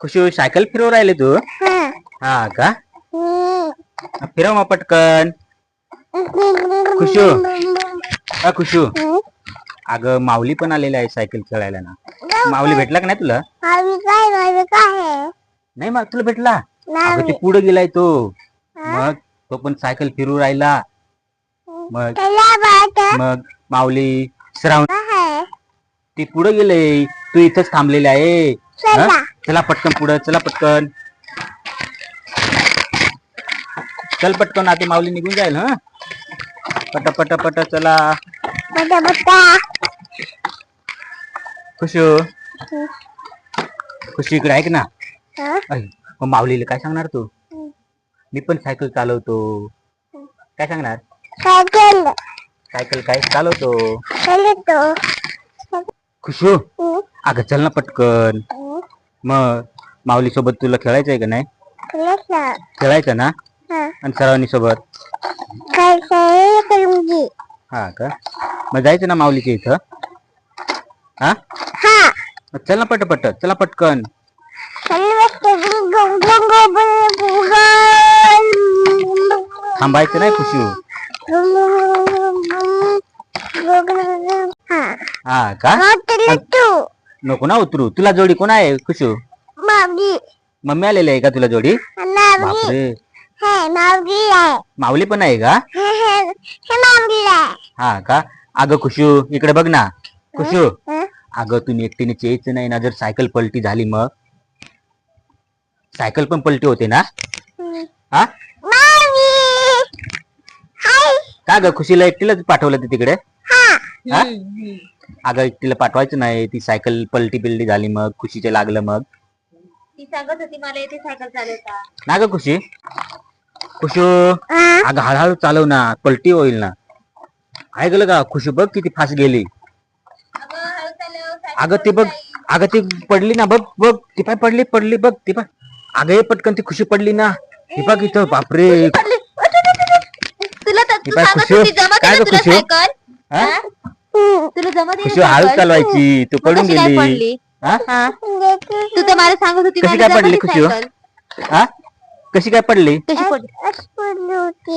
खुशी cycle फिरवू राहिले तू? हा का? फिरव मग पटकन. खुशू खुशू, अगं माऊली पण आलेली आहे सायकल खेळायला ना. माऊली भेटला का नाही तुला? नाही मग तुला भेटला? अगं ते पुढे गेलाय तो. मग तो पण सायकल फिरू राहिला. मग मग माऊली श्रावण ती पुढे गेले, तू इथंच थांबलेली आहे. चला पटकन पुढं, चला पटकन, चल पटकन, आता माऊली निघून जाईल. हा पट पट पट चला. खुशू खुशी इकडे ऐक ना. मग माऊलीला काय सांगणार तू? मी पण सायकल चालवतो. काय सांगणार? सायकल काय चालवतो. खुशू अगं चल ना पटकन. मग माऊली सोबत तुला खेळायचंय का नाही? खेळायचं ना. आणि सर्वांनी सोबत हा का? मग जायचं ना माऊलीच्या इथं. हा चल ना पटपट, चला पटकन. थांबायचं नाही खुशू. हा का? नको ना उतरू. तुला जोडी कोण आहे खुशू? मम्मी आलेली आहे का तुला जोडी? बापरे, माऊली पण आहे का? हा का? अगं खुशू इकडे बघ ना. खुशू अगं तुम्ही एकटीने यायचं नाही ना. जर सायकल पलटी झाली मग? सायकल पण पलटी होते ना. हा का ग? खुशीला एकटीलाच पाठवलं ते तिकडे? अगं एकटीला पाठवायचं नाही. ती सायकल पलटी बिलटी झाली मग खुशीचे लागलं मग? ती सांगत होती मला येते सायकल चालवता. ना ग खुशी? खुशू अगं हळूहळू चालव ना, पलटी होईल ना. ऐकलं का? खुशी बघ किती फास्ट गेली. अगं ती बघ, अगं ती पडली ना. बघ बघ ती पाय पडली पडली बघ ती पाय. अगं हे पटकन ती खुशी पडली ना. ही बघ इथं. बापरे, तुला खुशी काय ग खुशी? तुला जमत खुशी हळू चालवायची, तू पडून गेली. तू तर मला सांगत होती कशी काय पडली खुशी? हा कशी काय पडली?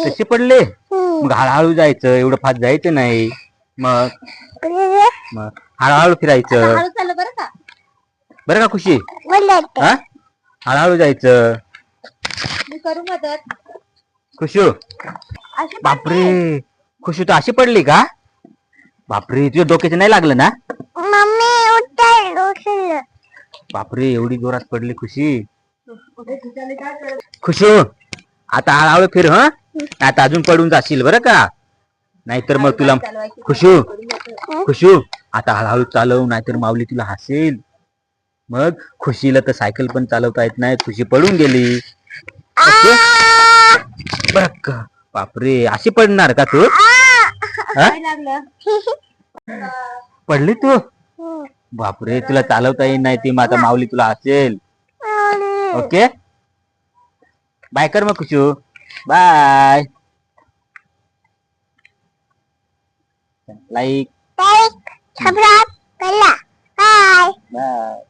कशी पडली? मग हळूहळू जायचं, एवढं फास्ट जायचं नाही. मग मग हळूहळू फिरायचं. हळू चाललं बरं का? बरं का खुशी? हा हळूहळू जायचं. मी करू मदत. खुशू बापरे, खुशी तू अशी पडली का? बापरे, तुझ्या डोक्याचं नाही लागलं ना? बापरे, एवढी जोरात पडली खुशी. खुशू आता हळूहळू फिर. हा आता अजून पडून जाशील बरं का? नाहीतर मग तुला खुशू खुशू आता हळूहळू चालव, नाहीतर माऊली तुला हसेल. मग खुशीला तर सायकल पण चालवता येत नाही, खुशी पडून गेली. बर का? बापरे, अशी पडणार का तू? पडली तू? बापरे, तुला चालवता येत नाही ती. मग आता माऊली तुला हसेल. ओके बाय कर मग खुशू. बाय. लाईक सबस्क्राइब करा. बाय. बाय.